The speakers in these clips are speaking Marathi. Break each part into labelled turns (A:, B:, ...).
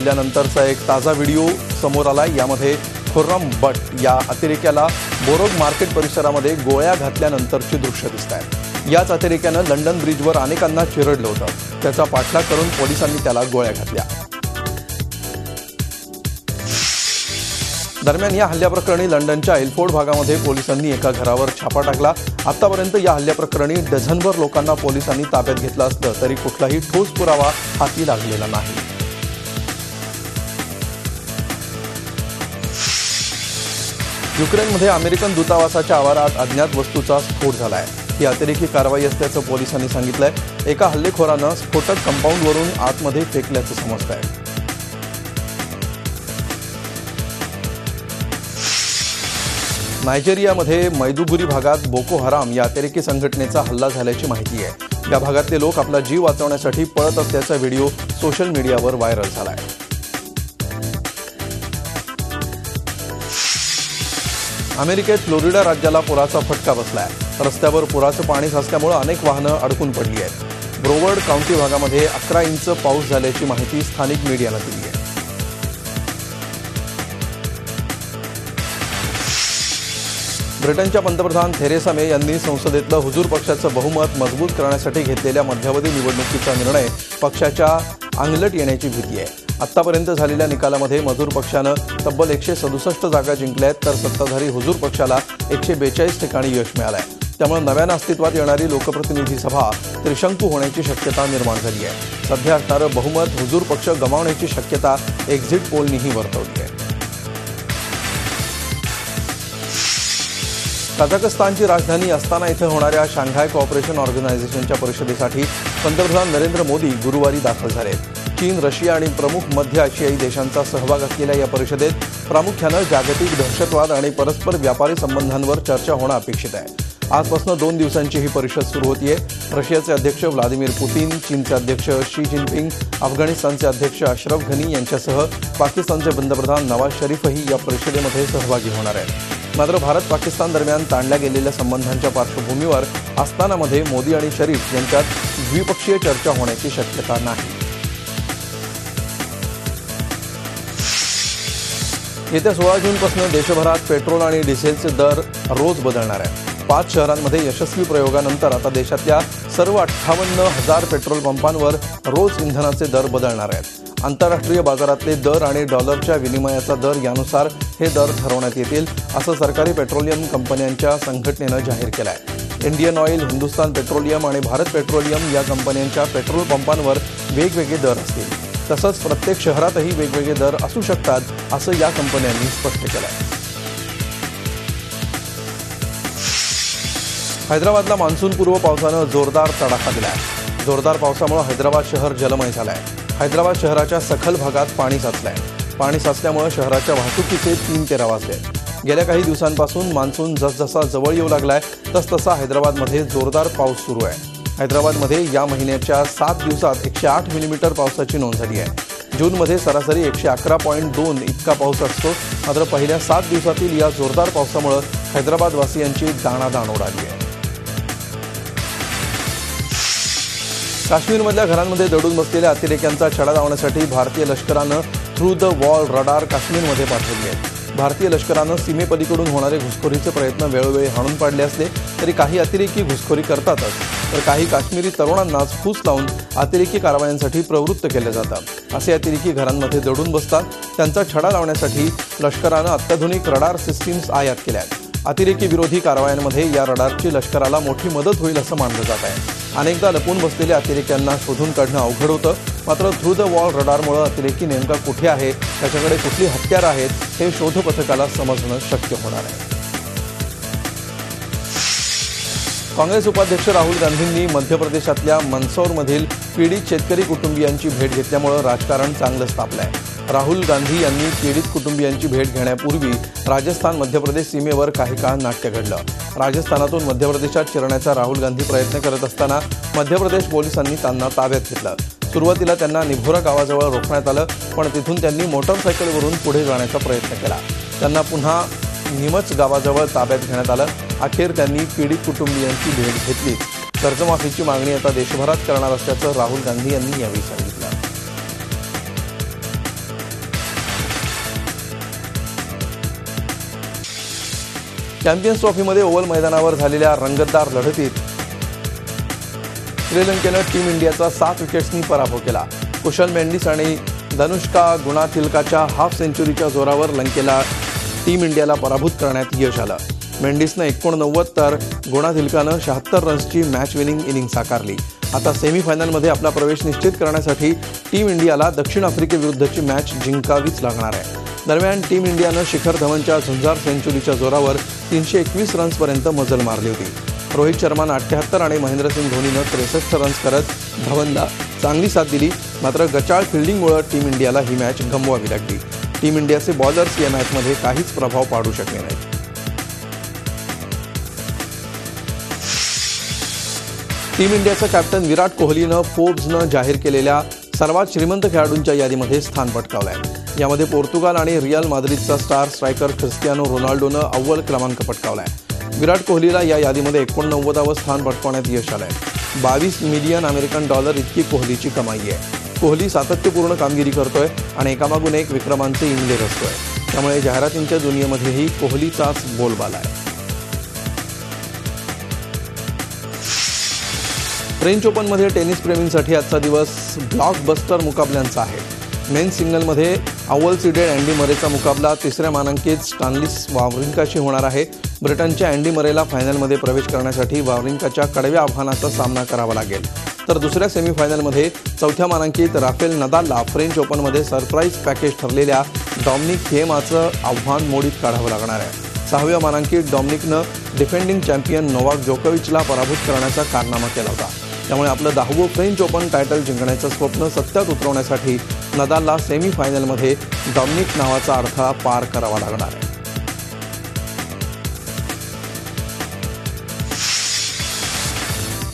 A: त्यानंतरचा एक ताजा व्हिडिओ समोर आला। यामध्ये खुर्रम बट या अतिरेक्याला बोरोग मार्केट परिसरामध्ये गोळ्या घातल्यानंतरची दृश्य दिसतात। याच अतिरेक्यानं लंडन ब्रिजवर अनेकांना चिरडलं होतं। त्याचा पाठलाग करून पोलिसांनी त्याला गोळ्या घातल्या। दरम्यान या हल्ल्याप्रकरणी लंडनच्या एल्फोर्ड भागामध्ये पोलिसांनी एका घरावर छापा टाकला। आतापर्यंत या हल्ल्याप्रकरणी डझनभर लोकांना पोलिसांनी ताब्यात घेतलं असलं तरी कुठलाही ठोस पुरावा हाती लागलेला नाही। युक्रेनमध्ये अमेरिकन दूतावासाच्या आवारात अज्ञात वस्तूचा स्फोट झालाय। ही अतिरेकी कारवाई असल्याचं पोलिसांनी सांगितलंय। एका हल्लेखोरानं स्फोटक कंपाऊंडवरून आतमध्ये फेकल्याचं समजतंय। नायजेरियामध्ये मैदुगुरी भागात बोको हराम या अतिरेकी संघटनेचा हल्ला झाल्याची माहिती आहे। या भागातले लोक आपला जीव वाचवण्यासाठी पळत असल्याचा व्हिडिओ सोशल मीडियावर व्हायरल झालाय। अमेरिकेत फ्लोरिडा राज्याला पुराचा फटका बसलाय। रस्त्यावर पुराचं पाणी साचल्यामुळे अनेक वाहनं अडकून पडली आहेत। ब्रोवर्ड काउंटी भागामध्ये 11 इंच पाऊस झाल्याची माहिती स्थानिक मीडियानं दिली आहे। ब्रिटनच्या पंतप्रधान थेरेसा मे यांनी संसदेतलं हुजूर पक्षाचं बहुमत मजबूत करण्यासाठी घेतलेल्या मध्यावधी निवडणुकीचा निर्णय पक्षाच्या अंगलट येण्याची भीती आहे। आतापर्यंत झालेल्या निकालामध्ये मजूर पक्षानं तब्बल 167 जागा जिंकल्या आहेत, तर सत्ताधारी हुजूर पक्षाला 142 ठिकाणी यश मिळालंय। त्यामुळे नव्यानं अस्तित्वात येणारी लोकप्रतिनिधी सभा त्रिशंकू होण्याची शक्यता निर्माण झाली आहे। सध्या असणारं बहुमत हुजूर पक्ष गमावण्याची शक्यता एक्झिट पोलनीही वर्तवली आहे। कझाकस्तानची राजधानी अस्ताना इथं होणाऱ्या शांघाय कोऑपरेशन ऑर्गनायझेशनच्या परिषदेसाठी पंतप्रधान नरेंद्र मोदी गुरुवारी दाखल झाले। चीन, रशिया आणि प्रमुख मध्य आशियाई देशांचा सहभाग असलेल्या या परिषदेत प्रामुख्यानं जागतिक दहशतवाद आणि परस्पर व्यापारी संबंधांवर चर्चा होणं अपेक्षित आहे। आजपासून 2 दिवसांची ही परिषद सुरू होतीये। रशियाचे अध्यक्ष व्लादिमीर पुतीन, चीनचे अध्यक्ष शी जिनपिंग, अफगाणिस्तानचे अध्यक्ष अशरफ घनी यांच्यासह पाकिस्तानचे पंतप्रधान नवाज शरीफही या परिषदेमध्ये सहभागी होणार आहेत। मात्र भारत-पाकिस्तान दरम्यान ताणल्या गेलेल्या संबंधांच्या पार्श्वभूमीवर अस्तानामध्ये मोदी आणि शरीफ यांच्यात द्विपक्षीय चर्चा होण्याची शक्यता नाही। येत्या 16 जूनपासून देशभरात पेट्रोल आणि डिझेलचे दर रोज बदलणार आहेत। 5 शहरांमध्ये यशस्वी प्रयोगानंतर आता देशातल्या सर्व 58,000 पेट्रोल पंपांवर रोज इंधनाचे दर बदलणार आहेत। आंतरराष्ट्रीय बाजारातले दर आणि डॉलरच्या विनिमयाचा दर यानुसार हे दर ठरवण्यात येतील, असं सरकारी पेट्रोलियम कंपन्यांच्या संघटनेनं जाहीर केलं आहे। इंडियन ऑइल, हिंदुस्तान पेट्रोलियम आणि भारत पेट्रोलियम या कंपन्यांच्या पेट्रोल पंपांवर वेगवेगळे दर असतील। तसंच प्रत्येक शहरातही वेगवेगळे दर असू शकतात, असं या कंपन्यांनी स्पष्ट केलं आहे। हैदराबादला मान्सूनपूर्व पावसानं जोरदार तडाखा दिलाय। जोरदार पावसामुळे हैदराबाद शहर जलमय झालंय। हैदराबाद शहराच्या सखल भागात पाणी साचलंय। पाणी साचल्यामुळे शहराच्या वाहतुकीचे 3 तेरा वाजले। गेल्या काही दिवसांपासून मान्सून जसजसा जवळ येऊ लागलाय तसतसा हैदराबादमध्ये जोरदार पाऊस सुरू आहे। हैदराबादमध्ये या महिन्याच्या 7 दिवसात 108 मिलीमीटर पावसाची नोंद झाली आहे। जूनमध्ये सरासरी 111.2 इतका पाऊस असतो। मात्र पहिल्या 7 दिवसातील या जोरदार पावसामुळे हैदराबादवासियांची दाणादाण उडाली आहे। काश्मीरमधल्या घरांमध्ये दडून बसलेल्या अतिरेक्यांचा छडा लावण्यासाठी भारतीय लष्करानं थ्रू द वॉल रडार काश्मीरमध्ये पाठवली आहे। भारतीय लष्करानं सीमेपलीकडून होणारे घुसखोरीचे प्रयत्न वेळोवेळी हाणून पाडले असले तरी काही अतिरेकी घुसखोरी करतातच, तर काही काश्मीरी तरुणांनाच फूस लावून अतिरेकी कारवायांसाठी प्रवृत्त केले जातात। असे अतिरेकी घरांमध्ये दडून बसतात। त्यांचा छडा लावण्यासाठी लष्करानं अत्याधुनिक रडार सिस्टीम्स आयात केल्या आहेत। अतिरेकी विरोधी कारवायांमध्ये या रडारची लष्कराला मोठी मदत होईल असं मानलं जात आहे। अनेकदा लपून बसलेल्या अतिरेक्यांना शोधून काढणं अवघड होतं। मात्र थ्रू द वॉल रडारमुळे अतिरेकी नेमका कुठे आहे, त्याच्याकडे कुठली हत्यारं आहेत, हे शोध पथकाला समजणं शक्य होणार आहे। काँग्रेस उपाध्यक्ष राहुल गांधींनी मध्य प्रदेशातल्या मंदसौरमधील पीडित शेतकरी कुटुंबियांची भेट घेतल्यामुळे राजकारण चांगलंच तापलंय। राहुल गांधी यांनी पीडित कुटुंबियांची भेट घेण्यापूर्वी राजस्थान मध्य प्रदेश सीमेवर काही काळ नाट्य घडलं। राजस्थानातून मध्य प्रदेशात शिरण्याचा राहुल गांधी प्रयत्न करत असताना मध्य प्रदेश पोलिसांनी त्यांना ताब्यात घेतलं। सुरुवातीला त्यांना निभोरा गावाजवळ रोखण्यात आलं, पण तिथून त्यांनी मोटरसायकलवरून पुढे जाण्याचा प्रयत्न केला। त्यांना पुन्हा निमच गावाजवळ ताब्यात घेण्यात आलं। अखेर त्यांनी पीडित कुटुंबियांची भेट घेतली। कर्जमाफीची मागणी आता देशभरात करणार असल्याचं राहुल गांधी यांनी यावेळी सांगितलं। चॅम्पियन्स ट्रॉफीमध्ये ओव्हल मैदानावर झालेल्या रंगतदार लढतीत श्रीलंकेनं टीम इंडियाचा 7 विकेट्सनी पराभव केला. कुशल मेंडिस आणि धनुष्का गुणाथिलकाच्या हाफ सेंचुरीच्या जोरावर लंकेला टीम इंडियाला पराभूत करण्यात यश आलं. मेंडिसनं 89 तर गुणाथिलकानं 76 रन्सची मॅच विनिंग इनिंग साकारली. आता सेमीफायनलमध्ये आपला प्रवेश निश्चित करण्यासाठी टीम इंडियाला दक्षिण आफ्रिकेविरुद्धची मॅच जिंकावीच लागणार आहे. दरम्यान टीम इंडियानं शिखर धवनच्या झुंजार सेंचुरीच्या जोरावर 321 रन्सपर्यंत मजल मारली होती. रोहित शर्मानं 78 आणि महेंद्रसिंग धोनीनं 63 रन्स करत धवनला चांगली साथ दिली. मात्र गचाळ फिल्डिंगमुळे टीम इंडियाला ही मॅच गमवावी लागली. टीम इंडियाचे बॉलर्स या मॅचमध्ये काहीच प्रभाव पाडू शकले नाहीत. टीम इंडियाचा कॅप्टन विराट कोहलीनं फोर्ब्सनं जाहीर केलेल्या सर्वात श्रीमंत खेळाडूंच्या यादीमध्ये स्थान पटकावलं आहे. यामध्ये पोर्तुगाल आणि रिअल माद्रिदचा स्टार स्ट्रायकर क्रिस्टियानो रोनाल्डोनं अव्वल क्रमांक पटकावला आहे. विराट कोहलीला या यादीमध्ये 89वे स्थान पटकावण्यात यश आलं आहे. 22 मिलियन अमेरिकन डॉलर इतकी कोहलीची कमाई आहे. कोहली सातत्यपूर्ण कामगिरी करतोय आणि एकामागून एक विक्रमांचे इंगले रचतोय. त्यामुळे जाहिरातींच्या दुनियेमध्येही कोहलीचाच बोलबाला आहे. फ्रेंच ओपनमध्ये टेनिस प्रेमींसाठी आजचा दिवस ब्लॉकबस्टर मुकाबल्यांचा आहे. मेन्स सिंगलमध्ये अव्वल सीडेड अँडी मरेचा मुकाबला 3ऱ्या मानांकित स्टानिस्लास वावरिंकाशी होणार आहे. ब्रिटनच्या अँडी मरेला फायनलमध्ये प्रवेश करण्यासाठी वावरिंकाच्या कडव्या आव्हानाचा सामना करावा लागेल. तर दुसऱ्या सेमीफायनलमध्ये 4थ्या मानांकित राफेल नदालला फ्रेंच ओपनमध्ये सरप्राईज पॅकेज ठरलेल्या डॉमिनिक थिएमाचं आव्हान मोडीत काढावं लागणार आहे. 6व्या मानांकित डॉमिनिकनं डिफेंडिंग चॅम्पियन नोवाक जोकोविचला पराभूत करण्याचा कारनामा केला होता. त्यामुळे आपलं 10वं फ्रेंच ओपन टायटल जिंकण्याचं स्वप्न सत्यात उतरवण्यासाठी नदालला सेमीफायनलमध्ये डॉमिनिक नावाचा अडथळा पार करावा लागणार आहे.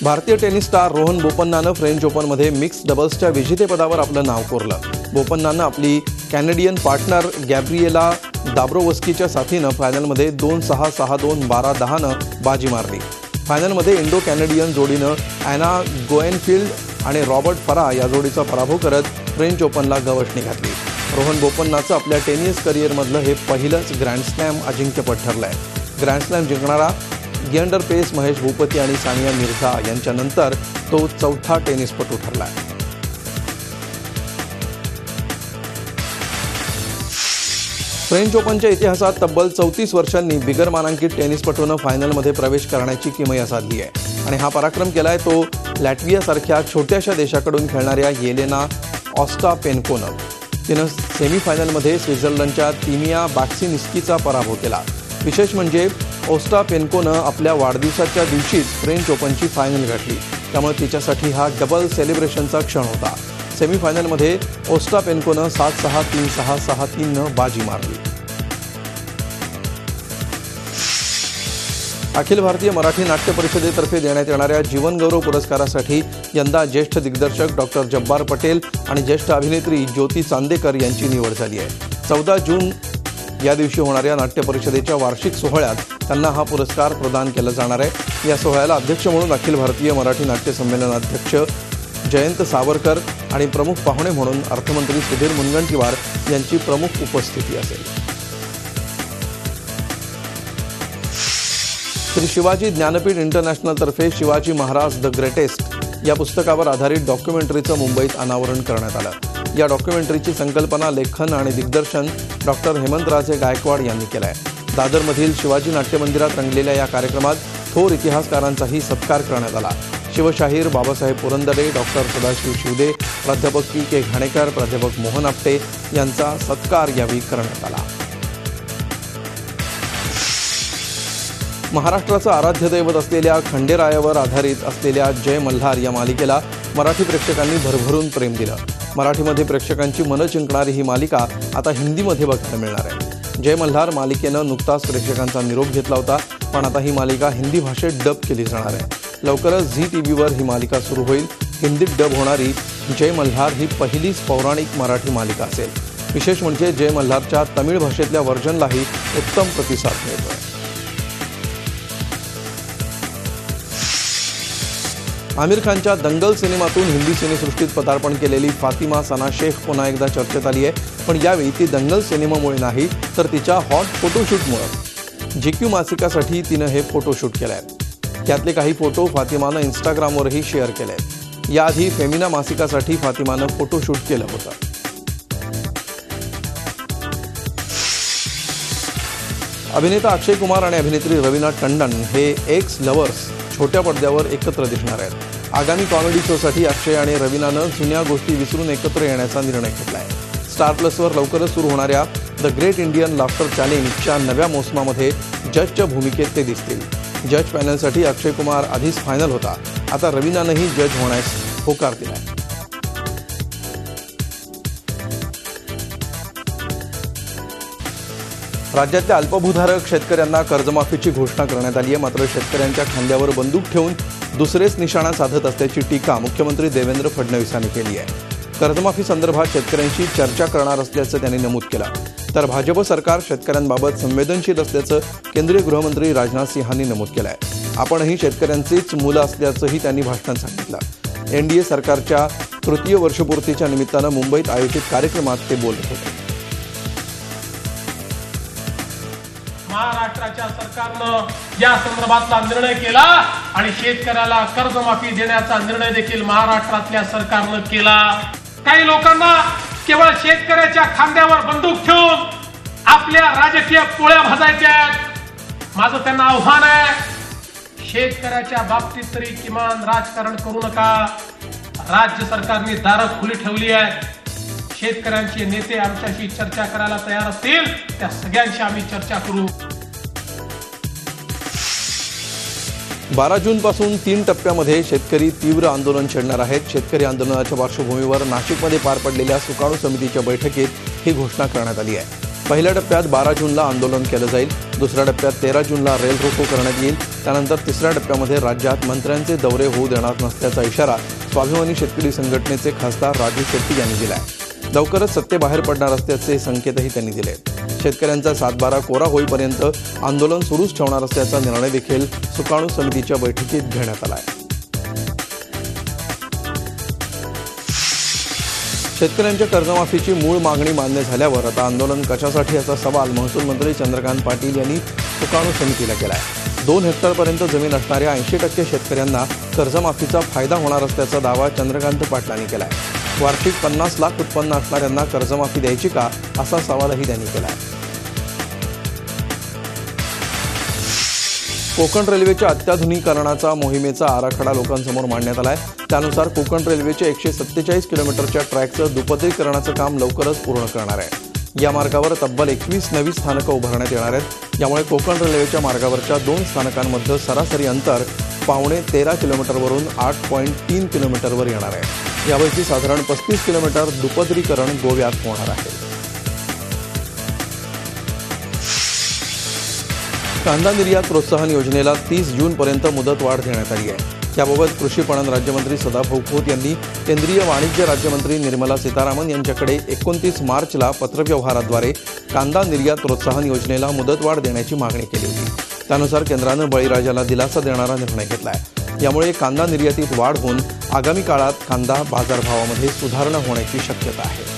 A: भारतीय टेनिस स्टार रोहन बोपन्नानं फ्रेंच ओपनमध्ये मिक्स डबल्सच्या विजेतेपदावर आपलं नाव कोरलं. बोपन्नानं आपली कॅनेडियन पार्टनर गॅब्रिएला दाब्रोवस्कीच्या साथीनं फायनलमध्ये 2-6, 6-2, 12-10नं बाजी मारली. फायनलमध्ये इंडो कॅनेडियन जोडीनं ॲना गोएनफिल्ड आणि रॉबर्ट फरा या जोडीचा पराभव करत फ्रेंच ओपनला गवसणी घातली. रोहन बोपन्नाचं आपल्या टेनिस करिअरमधलं हे पहिलंच ग्रँडस्लॅम अजिंक्यपद ठरलं आहे. ग्रँडस्लॅम जिंकणारा लिएंडर पेस, महेश भूपती आणि सानिया मिर्झा यांच्यानंतर तो 4था टेनिसपटू ठरला आहे. फ्रेंच ओपनच्या इतिहासात तब्बल 34 वर्षांनी बिगर मानांकित टेनिसपटूनं फायनलमध्ये प्रवेश करण्याची किमया साधली आहे आणि हा पराक्रम केलाय तो लॅटव्हियासारख्या छोट्याशा देशाकडून खेळणाऱ्या येलेना ऑस्टापेन्कोनं. तिनं सेमीफायनलमध्ये स्वित्झर्लंडच्या तिमिया बॅक्सिनिस्कीचा पराभव केला. विशेष म्हणजे ओस्टापेन्कोनं आपल्या वाढदिवसाच्या दिवशीच फ्रेंच ओपनची फायनल गाठली. त्यामुळे तिच्यासाठी हा डबल सेलिब्रेशनचा क्षण होता. सेमीफायनलमध्ये ओस्टापेन्कोनं 7-6, 3-6, 6-3नं बाजी मारली. अखिल भारतीय मराठी नाट्य परिषदेतर्फे देण्यात येणाऱ्या जीवनगौरव पुरस्कारासाठी यंदा ज्येष्ठ दिग्दर्शक डॉक्टर जब्बार पटेल आणि ज्येष्ठ अभिनेत्री ज्योती चांदेकर यांची निवड झाली आहे. 14 जून या दिवशी होणाऱ्या नाट्य परिषदेच्या वार्षिक सोहळ्यात त्यांना हा पुरस्कार प्रदान केला जाणार आहे. या सोहळ्याला अध्यक्ष म्हणून अखिल भारतीय मराठी नाट्य संमेलनाध्यक्ष जयंत सावरकर आणि प्रमुख पाहुणे म्हणून अर्थमंत्री सुधीर मुनगंटीवार यांची प्रमुख उपस्थिती असेल. श्री शिवाजी ज्ञानपीठ इंटरनॅशनलतर्फे शिवाजी महाराज द ग्रेटेस्ट या पुस्तकावर आधारित डॉक्युमेंटरीचं मुंबईत अनावरण करण्यात आलं. या डॉक्युमेंटरीची संकल्पना, लेखन आणि दिग्दर्शन डॉक्टर हेमंतराजे गायकवाड यांनी केलं आहे. दादरमधील शिवाजी नाट्य मंदिरात रंगलेल्या या कार्यक्रमात थोर इतिहासकारांचाही सत्कार करण्यात आला. शिवशाहीर बाबासाहेब पुरंदरे, डॉक्टर सदाशिव शिवदे, प्राध्यापक पी.के. घाणेकर, प्राध्यापक मोहन आपटे यांचा सत्कार यावेळी करण्यात आला. महाराष्ट्राचं आराध्य दैवत असलेल्या खंडेरायावर आधारित असलेल्या जय मल्हार या मालिकेला मराठी प्रेक्षकांनी भरभरून प्रेम दिलं. मराठीमध्ये प्रेक्षकांची मनं जिंकणारी ही मालिका आता हिंदीमध्ये बघायला मिळणार आहे. जय मल्हार मालिकेनं नुकताच प्रेक्षकांचा निरोप घेतला होता, पण आता ही मालिका हिंदी भाषेत डब केली जाणार आहे. लवकरच झी टीव्हीवर ही मालिका सुरू होईल. हिंदीत डब होणारी जय मल्हार ही पहिलीच पौराणिक मराठी मालिका असेल. विशेष म्हणजे जय मल्हारच्या तमिळ भाषेतल्या व्हर्जनलाही उत्तम प्रतिसाद मिळतोय. आमिर खानच्या दंगल सिनेमातून हिंदी सिनेसृष्टीत पदार्पण केलेली फातिमा सना शेख पुन्हा एकदा चर्चेत आली आहे. पण यावेळी ती दंगल सिनेमामुळे नाही, तर तिच्या हॉट फोटोशूटमुळे. GQ मासिकासाठी तिनं हे फोटोशूट केलंय। त्यातले काही फोटो फातिमानं इंस्टाग्रामवरही शेअर केलेत। याआधी फेमिना मासिकासाठी फातिमानं फोटोशूट केलं होतं। अभिनेता अक्षय कुमार आणि अभिनेत्री रवीना टंडन हे एक्स लव्हर्स छोट्या पडद्यावर एकत्र दिसणार आहेत। आगामी कॉमेडी शोसाठी अक्षय आणि रवीनानं जुन्या गोष्टी विसरून एकत्र येण्याचा निर्णय घेतलाय। स्टार प्लसवर लवकरच सुरू होणाऱ्या द ग्रेट इंडियन लाफ्टर चॅलेंजच्या नव्या मोसमामध्ये जजच्या भूमिकेत ते दिसतील। जज पॅनलसाठी अक्षय कुमार आधीच फायनल होता, आता रवीनानंही जज होण्यास होकार दिलाय। राज्यातल्या अल्पभूधारक शेतकऱ्यांना कर्जमाफीची घोषणा करण्यात आली आहे। मात्र शेतकऱ्यांच्या खांद्यावर बंदूक ठेवून दुसरेच निशाणा साधत असल्याची टीका मुख्यमंत्री देवेंद्र फडणवीस यांनी केली आहे। कर्जमाफी संदर्भात शेतकऱ्यांशी चर्चा करणार असल्याचं त्यांनी नमूद केलं। तर भाजप सरकार शेतकऱ्यांबाबत संवेदनशील असल्याचं केंद्रीय गृहमंत्री राजनाथ सिंहांनी नमूद केलं आहे। आपणही शेतकऱ्यांचीच मुलं असल्याचंही त्यांनी भाषणात सांगितलं। एनडीए सरकारच्या तृतीय वर्षपूर्तीच्या निमित्तानं मुंबईत आयोजित कार्यक्रमात ते बोलत होते।
B: महाराष्ट्राच्या सरकारनं या संदर्भातला निर्णय केला आणि शेतकऱ्याला कर्जमाफी देण्याचा निर्णय देखील महाराष्ट्रातल्या सरकारनं केला। काही लोकांना केवळ शेतकऱ्याच्या खांद्यावर बंदूक ठेवून आपल्या राजकीय पोळ्या भाजायच्या आहेत। माझं त्यांना आव्हान आहे, शेतकऱ्याच्या बाबतीत तरी किमान राजकारण करू नका। राज्य सरकारने दारं खुली ठेवली आहेत। शेतकऱ्यांचे नेते आमच्याशी चर्चा करायला तयार असतील, त्या सगळ्यांशी आम्ही चर्चा करू।
A: 12 जूनपासून 3 टप्प्यामध्ये शेतकरी तीव्र आंदोलन छेडणार आहेत। शेतकरी आंदोलनाच्या पार्श्वभूमीवर नाशिकमध्ये पार पडलेल्या सुकाणू समितीच्या बैठकीत ही घोषणा करण्यात आली आहे। पहिल्या टप्प्यात 12 जूनला आंदोलन केलं जाईल, दुसऱ्या टप्प्यात 13 जूनला रेल रोको करण्यात येईल। त्यानंतर तिसऱ्या टप्प्यामध्ये राज्यात मंत्र्यांचे दौरे होऊ देणार नसल्याचा इशारा स्वाभिमानी शेतकरी संघटनेचे खासदार राजू शेट्टी यांनी दिला आहे। लवकरच सत्तेबाहेर पडणार असल्याचे संकेतही त्यांनी दिले। शेतकऱ्यांचा 7-12 कोरा होईपर्यंत आंदोलन सुरूच ठेवणार असल्याचा निर्णय देखील सुकाणू समितीच्या बैठकीत घेण्यात आला आहे। शेतकऱ्यांच्या कर्जमाफीची मूळ मागणी मान्य झाल्यावर आता आंदोलन कशासाठी असा सवाल महसूल मंत्री चंद्रकांत पाटील यांनी सुकाणू समितीला केला आहे। 2 हेक्टरपर्यंत जमीन असणाऱ्या 80% शेतकऱ्यांना कर्जमाफीचा फायदा होणार असल्याचा दावा चंद्रकांत पाटलांनी केला आहे। वार्षिक 50 लाख उत्पन्न असणाऱ्यांना कर्जमाफी द्यायची का, असा सवालही त्यांनी केला आहे। कोकण रेल्वेच्या अत्याधुनिकीकरणाचा मोहिमेचा आराखडा लोकांसमोर मांडण्यात आला आहे। त्यानुसार कोकण रेल्वेच्या 147 किलोमीटरच्या ट्रॅकचं दुपटीकरणाचं काम लवकरच पूर्ण करणार आहे। या मार्गावर तब्बल 21 नवी स्थानकं उभारण्यात येणार आहेत। यामुळे कोकण रेल्वेच्या मार्गावरच्या 2 स्थानकांमध्ये सरासरी अंतर पावणे 13 किलोमीटरवरून 8.3 किलोमीटरवर येणार आहे। यापैकी साधारण 35 किलोमीटर दुपटीकरण गोव्यात होणार आहे। कांदा निर्यात प्रोत्साहन योजनेला 30 जूनपर्यंत मुदतवाढ देण्यात आली आहे। याबाबत कृषी पणन राज्यमंत्री सदाभाऊ खोत यांनी केंद्रीय वाणिज्य राज्यमंत्री निर्मला सीतारामन यांच्याकडे 29 मार्चला पत्रव्यवहाराद्वारे कांदा निर्यात प्रोत्साहन योजनेला मुदतवाढ देण्याची मागणी केली होती। त्यानुसार केंद्रानं बळीराजाला दिलासा देणारा निर्णय घेतला आहे। यामुळे कांदा निर्यातीत वाढ होऊन आगामी काळात कांदा बाजारभावामध्ये सुधारणा होण्याची शक्यता आहे।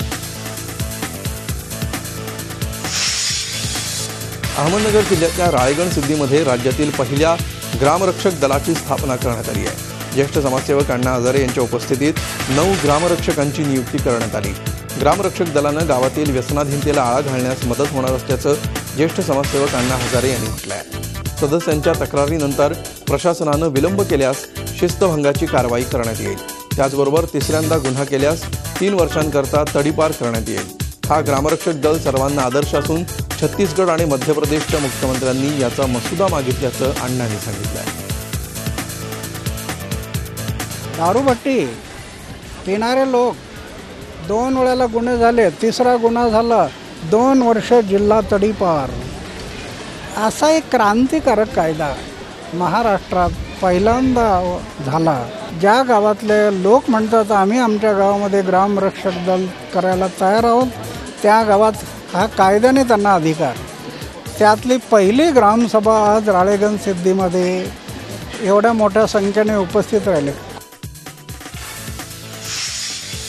A: अहमदनगर जिल्ह्यातल्या राळेगण सिद्दीमध्ये राज्यातील पहिल्या ग्रामरक्षक दलाची स्थापना करण्यात आली आहे। ज्येष्ठ समाजसेवक अण्णा हजारे यांच्या उपस्थितीत 9 ग्रामरक्षकांची नियुक्ती करण्यात आली। ग्रामरक्षक दलानं गावातील व्यसनाधीनतेला आळा घालण्यास मदत होणार असल्याचं ज्येष्ठ समाजसेवक अण्णा हजारे यांनी म्हटलं आहे। सदस्यांच्या तक्रारीनंतर प्रशासनानं विलंब केल्यास शिस्तभंगाची कारवाई करण्यात येईल। त्याचबरोबर तिसऱ्यांदा गुन्हा केल्यास 3 वर्षांकरता तडीपार करण्यात येईल। हा ग्रामरक्षक दल सर्वांना आदर्श असून छत्तीसगड आणि मध्य प्रदेशच्या मुख्यमंत्र्यांनी याचा मसुदा मागितल्याचं अण्णांनी सांगितलं आहे।
C: दारूभट्टी पिणारे लोक 2 वेळेला गुन्हे झाले, तिसरा गुन्हा झाला, 2 वर्ष जिल्हा तडीपार। असा एक क्रांतिकारक कायदा महाराष्ट्रात पहिल्यांदा झाला। ज्या गावातले लोक म्हणतात आम्ही आमच्या गावामध्ये ग्रामरक्षक दल करायला तयार आहोत, त्या गावात हा कायद्याने त्यांना अधिकार। त्यातली पहिली ग्रामसभा आज राळेगण सिद्दीमध्ये एवढ्या मोठ्या संख्येने उपस्थित राहिले।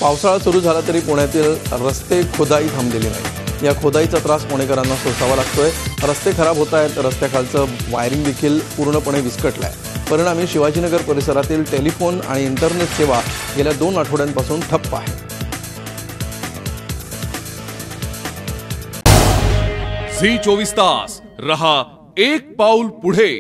A: पावसाळा सुरू झाला तरी पुण्यातील रस्ते खोदाई थांबलेली नाही। या खोदाईचा त्रास पुणेकरांना सोसावा लागतोय. रस्ते खराब होत आहेत, रस्त्याखालचं वायरिंग देखील पूर्णपणे विस्कटलंय. परिणामी शिवाजीनगर परिसरातील टेलिफोन आणि इंटरनेट सेवा गेल्या 2 आठवड्यांपासून ठप्प आहे.
D: झी 24 तास रहा एक पाऊल पुढे.